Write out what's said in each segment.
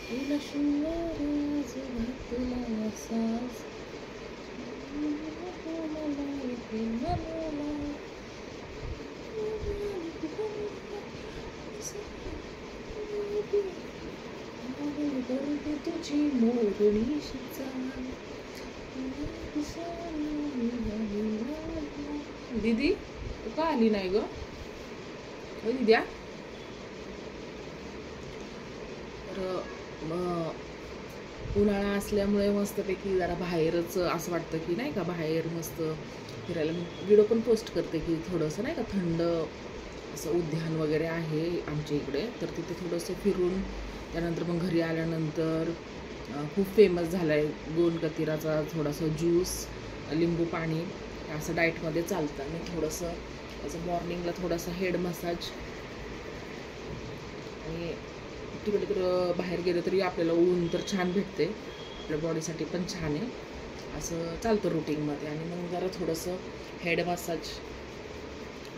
तुला शृंगार आज घातला साज मला येते मनाला करते तुझी मोरणीशी चाल दीदी तू का आली नाही ग दीद्या तर उन्हाळा असल्यामुळे मस्तपैकी जरा बाहेरच असं वाटतं की नाही का बाहेर मस्त फिरायला व्हिडिओ पण पोस्ट करते की थोडंसं नाही का थंड असं उद्यान वगैरे आहे आमच्या इकडे तर तिथे थोडंसं फिरून त्यानंतर मग घरी आल्यानंतर खूप फेमस झाला आहे गोंडकतिराचा थोडासा ज्यूस लिंबू पाणी असं डाएटमध्ये चालतं आणि थोडंसं असं मॉर्निंगला थोडासा हेड मसाज आणि तिकडं बाहेर गेलं तरी आपल्याला ऊन तर छान भेटते आपल्या बॉडीसाठी पण छान आहे असं चालतं रुटीनमध्ये आणि मग जरा थोडंसं हेड मसाज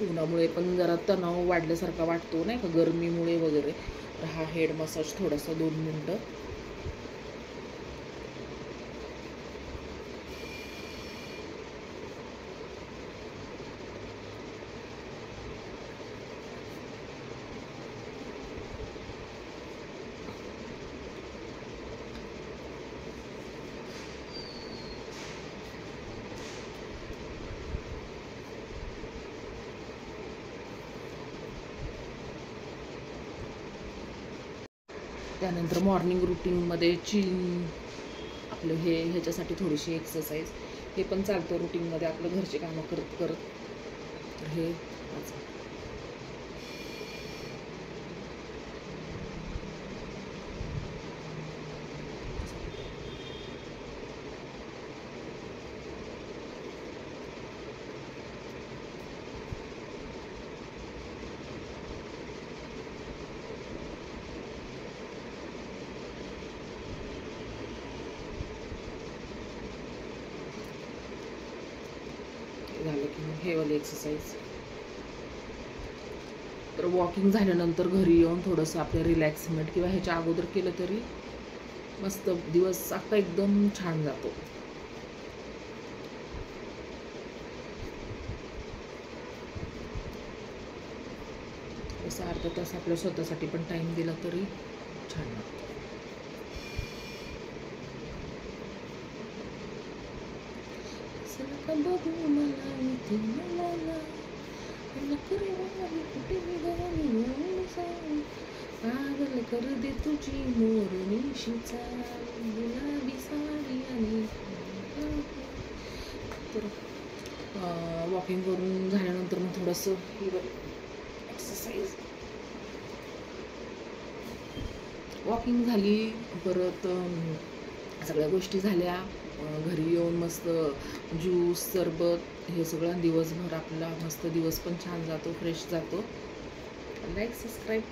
उन्हामुळे पण जरा तणाव वाढल्यासारखा वाटतो नाही का गरमीमुळे वगैरे तर हा हेड मसाज थोडासा 2 मिनटं त्यानंतर मॉर्निंग रुटीनमध्ये आपलं ह्याच्यासाठी थोडीशी एक्सरसाइज हे पण चालतं रुटीनमध्ये आपलं घरचे कामं करत करत तर हे झालं की मग हे वाली एक्सरसाइज तर वॉकिंग झाल्यानंतर घरी येऊन थोडंसं आपलं रिलॅक्समेंट किंवा ह्याच्या अगोदर केलं तरी मस्त दिवस आता एकदम छान जातो असं अर्धा तास आपल्या स्वतःसाठी पण टाईम दिला तरी छान वाटतं बघू मला इथे मला कुठे पागल कर दे तुझी मोरणीशी चाल गुलाबी साडी आणि तर वॉकिंग करून झाल्यानंतर मग थोडंसं एक्सरसाइज वॉकिंग झाली परत सगळ्या गोष्टी झाल्या घरी येऊन मस्त ज्यूस सरबत हे सगळं दिवसभर आपला मस्त दिवस पण छान जातो फ्रेश जातो लाईक सबस्क्राईब